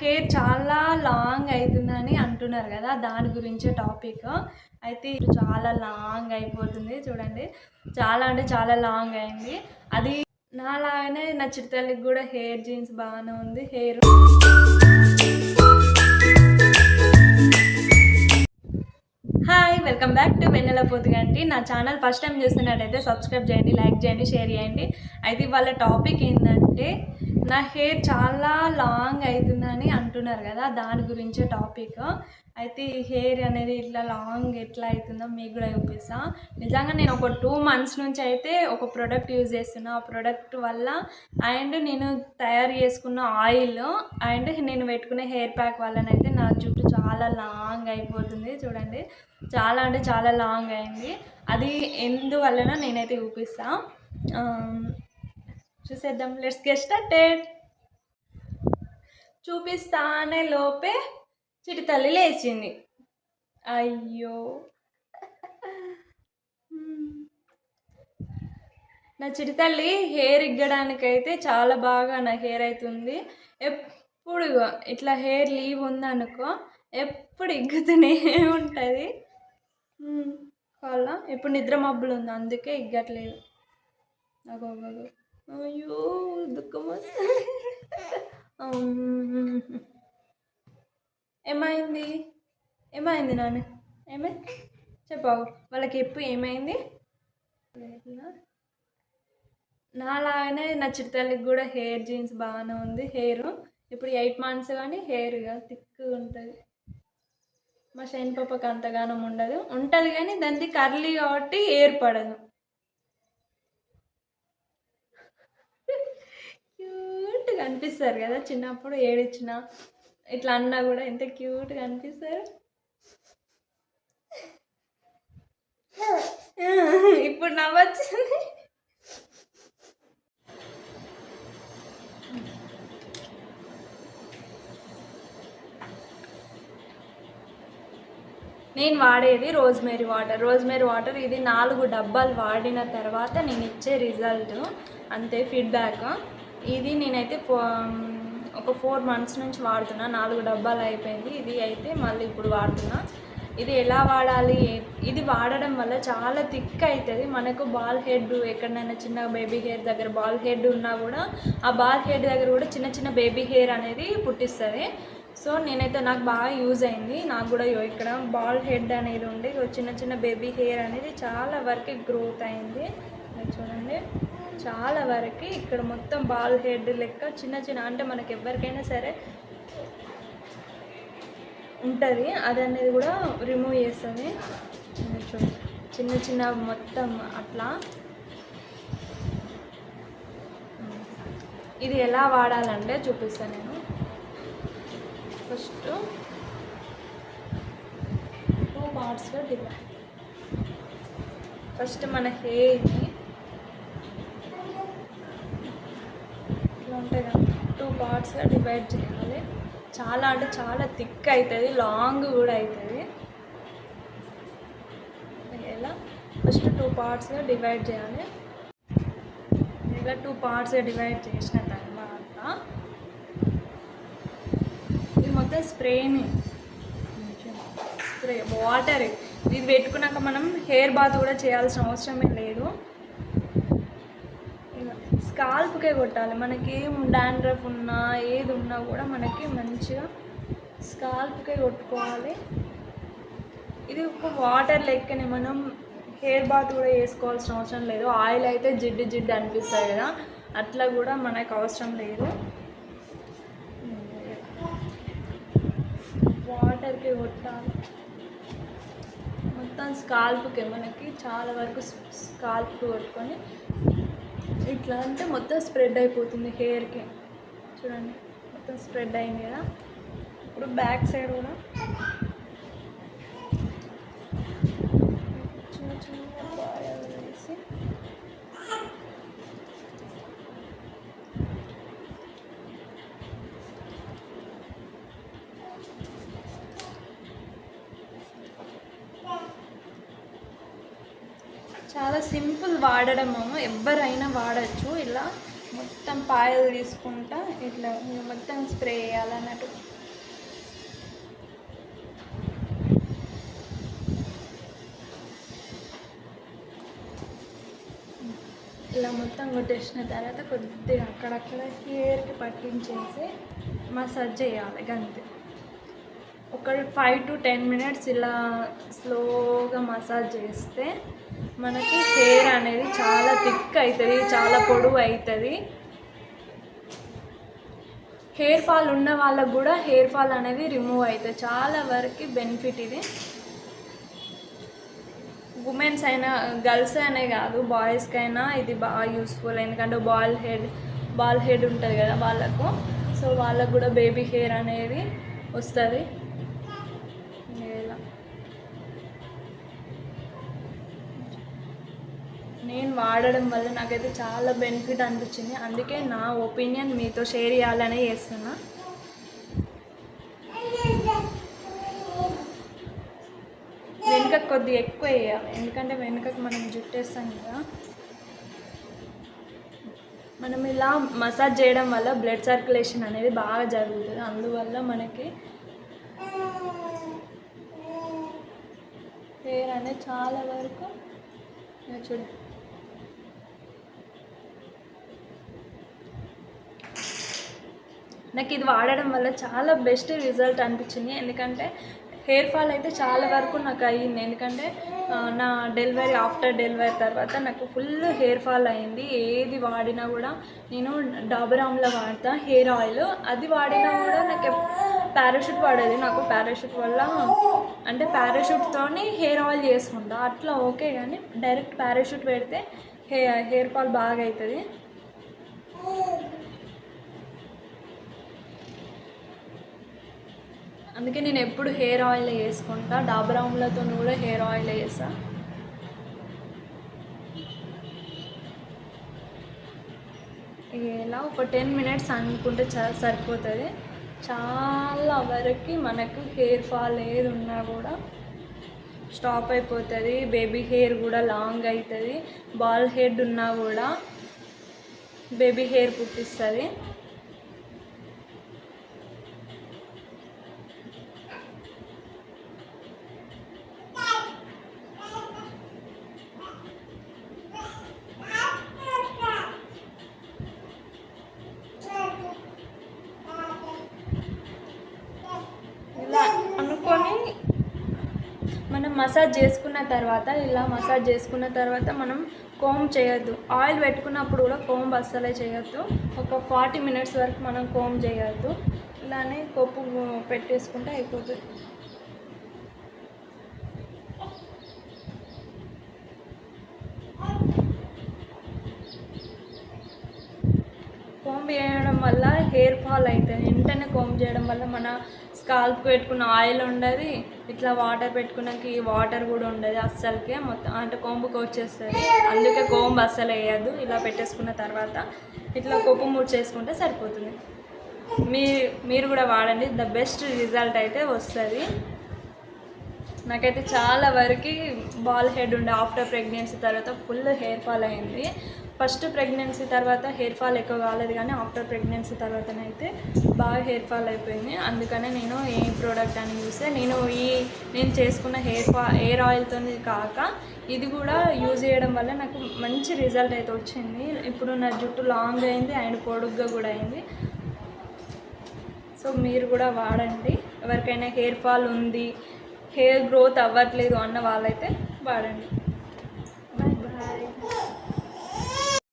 Hair చాలా long అవుతుందని అంటున్నారు కదా, దాని గురించే టాపిక్. అయితే ఇప్పుడు చాలా లాంగ్ అయిపోతుంది చూడండి, చాలా అంటే చాలా లాంగ్ అయింది. అది నాలాగానే నా చిట్టతల్లికి కూడా హెయిర్ జీన్స్ బాగానే ఉంది. Hair hi, welcome back to Vennela Poddugunti. నా ఛానల్ ఫస్ట్ టైం చూస్తున్నట్టయితే సబ్స్క్రైబ్ చేయండి, లైక్ చేయండి, షేర్ చేయండి. అయితే వాళ్ళ టాపిక్ ఏంటంటే నా హెయిర్ చాలా లాంగ్ అవుతుందని అంటున్నారు కదా, దాని గురించే టాపిక్. అయితే ఈ హెయిర్ అనేది ఇట్లా లాంగ్ ఎట్లా అవుతుందో మీకు కూడా చూపిస్తా. నిజంగా నేను ఒక 2 months నుంచి అయితే ఒక ప్రోడక్ట్ యూజ్ చేస్తున్నా. ఆ ప్రోడక్ట్ వల్ల అండ్ నేను తయారు చేసుకున్న ఆయిల్ అండ్ నేను పెట్టుకునే హెయిర్ ప్యాక్ వల్లనైతే నా జుట్టు చాలా లాంగ్ అయిపోతుంది చూడండి, చాలా అంటే చాలా లాంగ్ అయింది. అది ఎందువలన నేనైతే చూపిస్తా, చూసేద్దాం. Let's get started. చూపిస్తానే లోపే చిటితల్లి లేచింది. అయ్యో, నా చిటితల్లి హెయిర్ ఇగ్గడానికైతే చాలా బాగా నా హెయిర్ అవుతుంది. ఎప్పుడు ఇట్లా హెయిర్ లీవ్ ఉందనుకో ఎప్పుడు ఇగ్గుతూనే ఉంటుంది. వాళ్ళ ఇప్పుడు నిద్ర మబ్బులు ఉంది, అందుకే ఇగ్గట్లేదు. అగో అయ్యో దుఃఖం వస్తుంది. ఏమైంది నాన్న? ఏమైంది చెప్పావు వాళ్ళకి? ఎప్పుడు ఏమైంది? నాలాగానే నా చిట్టతల్లికి కూడా హెయిర్ జీన్స్ బాగానే ఉంది. హెయిర్ ఇప్పుడు 8 months కానీ హెయిర్గా థిక్గా ఉంటుంది. మా షైన్ పాపకి అంతగానం ఉంటుంది కానీ దానికి కర్లీ కాబట్టి ఏర్పడదు. క్యూట్గా అనిపిస్తారు కదా, చిన్నప్పుడు ఏడిచిన ఇట్లా అన్నా కూడా ఎంత క్యూట్గా అనిపిస్తారు. ఇప్పుడు నవ్వొచ్చింది. నేను వాడేది రోజ్మేరీ వాటర్. ఇది 4 డబ్బాలు వాడిన తర్వాత నేను ఇచ్చే రిజల్ట్ అంతే, ఫీడ్బ్యాక్. ఇది నేనైతే ఒక 4 months నుంచి వాడుతున్నా. 4 డబ్బాలు అయిపోయింది. ఇది అయితే మళ్ళీ ఇప్పుడు వాడుతున్నా. ఇది ఎలా వాడాలి? ఇది వాడడం వల్ల చాలా థిక్ అవుతుంది. మనకు బాల్ హెడ్ ఎక్కడైనా చిన్న బేబీ హెయిర్ దగ్గర బాల్ హెడ్ ఉన్నా కూడా ఆ బాల్ హెడ్ దగ్గర కూడా చిన్న చిన్న బేబీ హెయిర్ అనేది పుట్టిస్తుంది. సో నేనైతే నాకు బాగా యూజ్ అయింది. నాకు కూడా ఇక్కడ బాల్ హెడ్ అనేది ఉండి చిన్న చిన్న బేబీ హెయిర్ అనేది చాలా వరకు గ్రోత్ అయింది. చూడండి, చాలా వరకు ఇక్కడ మొత్తం బాల్ హెడ్ లెక్క చిన్న చిన్న, అంటే మనకి ఎవరికైనా సరే ఉంటుంది, అది అనేది కూడా రిమూవ్ చేస్తుంది. చూడండి, చిన్న చిన్న మొత్తం అట్లా. ఇది ఎలా వాడాలంటే చూపిస్తాను నేను. First 2 partsగా divide. ఫస్ట్ మన హెయిర్ని ఇట్లా ఉంటాయి కదా, 2 partsగా డివైడ్ చేయాలి. చాలా అంటే చాలా థిక్ అవుతుంది, లాంగ్ కూడా అవుతుంది. ఎలా ఫస్ట్ 2 partsగా డివైడ్ చేయాలి. ఇలా 2 partsగా డివైడ్ చేసిన తర్వాత ఇది మొత్తం స్ప్రే వాటర్. ఇది పెట్టుకున్నాక మనం హెయిర్ బాత్ కూడా చేయాల్సిన అవసరమే లేదు. స్కాల్ప్కే కొట్టాలి. మనకి డాండ్రఫ్ ఉన్నా ఏది ఉన్నా కూడా మనకి మంచిగా స్కాల్ప్కే కొట్టుకోవాలి. ఇది ఒక వాటర్ లెక్కనే, మనం హెయిర్ బాత్ కూడా వేసుకోవాల్సిన అవసరం లేదు. ఆయిల్ అయితే జిడ్డు అనిపిస్తుంది కదా, అట్లా కూడా మనకు అవసరం లేదు. వాటర్కి కొట్టాలి మొత్తం స్కాల్ప్కే. మనకి చాలా వరకు స్కాల్ప్కి కొట్టుకొని ఇట్లా అంటే మొత్తం స్ప్రెడ్ అయిపోతుంది హెయిర్కి. చూడండి, మొత్తం స్ప్రెడ్ అయింది కదా. ఇప్పుడు బ్యాక్ సైడ్ కూడా చిన్న చిన్న బాయలు వేసి చాలా సింపుల్ వాడడము, ఎవరైనా వాడచ్చు. ఇలా మొత్తం పాయలు తీసుకుంటా ఇట్లా మొత్తం స్ప్రే చేయాలన్నట్టు. మొత్తం కొట్టేసిన తర్వాత కొద్దిగా అక్కడక్కడ హెయిర్కి పట్టించేసి మసాజ్ చేయాలి అంతే. ఒక 5 to 10 minutes ఇలా స్లోగా మసాజ్ చేస్తే మనకి హెయిర్ అనేది చాలా థిక్ అవుతుంది, చాలా పొడవు అవుతుంది. హెయిర్ ఫాల్ ఉన్న వాళ్ళకు కూడా హెయిర్ ఫాల్ అనేది రిమూవ్ అవుతుంది. చాలా వరకు బెనిఫిట్ ఇది. ఉమెన్స్ అయినా గర్ల్స్ అనే కాదు, బాయ్స్కైనా ఇది బాగా యూస్ఫుల్. ఎందుకంటే బాల్ హెడ్ ఉంటుంది కదా వాళ్ళకు, సో వాళ్ళకు కూడా బేబీ హెయిర్ అనేది వస్తుంది. ఇలా నేను వాడడం వల్ల నాకైతే చాలా బెనిఫిట్ అనిపించింది. అందుకే నా ఒపీనియన్ మీతో షేర్ చేయాలనే చేస్తున్నా. వెనుకకు కొద్దిగా ఎక్కువ వేయాలి, ఎందుకంటే వెనుకకు మనం జుట్టేస్తాం కదా. మనం ఇలా మసాజ్ చేయడం వల్ల బ్లడ్ సర్క్యులేషన్ అనేది బాగా జరుగుతుంది. అందువల్ల మనకి హెయిర్ అనేది చాలా వరకు చూడండి. నాకు ఇది వాడడం వల్ల చాలా బెస్ట్ రిజల్ట్ అనిపించింది. ఎందుకంటే హెయిర్ ఫాల్ అయితే చాలా వరకు నాకు అయ్యింది. ఎందుకంటే నా ఆఫ్టర్ డెలివరీ తర్వాత నాకు ఫుల్ హెయిర్ ఫాల్ అయింది. ఏది వాడినా కూడా నేను డాబర్ ఆమ్లా వాడతా హెయిర్ ఆయిల్, అది వాడినా కూడా నాకు పారాషూట్ వాడేది. నాకు పారాషూట్ వల్ల అంటే పారాషూట్తోని హెయిర్ ఆయిల్ చేసుకుంటా అట్లా ఓకే, కానీ డైరెక్ట్ పారాషూట్ పెడితే హెయిర్ ఫాల్ బాగా అవుతుంది. అందుకే నేను ఎప్పుడు హెయిర్ ఆయిల్ వేసుకుంటా. డాబర్ ఆమ్లాతో కూడా హెయిర్ ఆయిల్ వేస్తా. ఇలా ఒక 10 minutes అనుకుంటే సరిపోతుంది. చాలా వరకు మనకు హెయిర్ ఫాల్ ఏది ఉన్నా కూడా స్టాప్ అయిపోతుంది. బేబీ హెయిర్ కూడా లాంగ్ అవుతుంది. బాల్ హెడ్ ఉన్నా కూడా బేబీ హెయిర్ పుట్టిస్తుంది. ఇలా అనుకొని మనం మసాజ్ చేసుకున్న తర్వాత మనం కోమ్ చేయొద్దు. ఆయిల్ పెట్టుకున్నప్పుడు కూడా కోమ్ అస్సలే చేయొద్దు. ఒక 40 minutes వరకు మనం కోమ్ చేయొద్దు. ఇలానే కొప్పు పెట్టేసుకుంటే అయిపోతుంది. కోంబ్ చేయడం వల్ల హెయిర్ ఫాల్ అవుతుంది. వెంటనే కోంబ్ చేయడం వల్ల మన స్కాల్ప్కి పెట్టుకున్న ఆయిల్ ఉండదు, ఇట్లా వాటర్ పెట్టుకున్నాక ఈ వాటర్ కూడా ఉండదు అస్సలకే, మొత్తం అంటే కోంబుకి వచ్చేస్తుంది. అందుకే కోంబ్ అస్సలు వేయద్దు. ఇలా పెట్టేసుకున్న తర్వాత ఇట్లా కొప్పు ముడిచేసుకుంటే సరిపోతుంది. మీరు కూడా వాడండి, ద బెస్ట్ రిజల్ట్ అయితే వస్తుంది. నాకైతే చాలా వరకు బాల్ హెడ్ ఉండే ఆఫ్టర్ ప్రెగ్నెన్సీ తర్వాత ఫుల్ హెయిర్ ఫాల్ అయింది. ఫస్ట్ ప్రెగ్నెన్సీ తర్వాత హెయిర్ ఫాల్ ఎక్కువ కాలేదు, కానీ ఆఫ్టర్ ప్రెగ్నెన్సీ తర్వాతనైతే బాగా హెయిర్ ఫాల్ అయిపోయింది. అందుకనే నేను ఏ ప్రోడక్ట్ అని చూస్తే నేను చేసుకున్న హెయిర్ ఆయిల్తో కాక ఇది కూడా యూజ్ చేయడం వల్ల నాకు మంచి రిజల్ట్ అయితే వచ్చింది. ఇప్పుడు నా జుట్టు లాంగ్ అయింది అండ్ పొడుగ్గా కూడా అయింది. సో మీరు కూడా వాడండి. ఎవరికైనా హెయిర్ ఫాల్ ఉంది, హెయిర్ గ్రోత్ అవ్వట్లేదు అన్న వాళ్ళైతే వాడండి.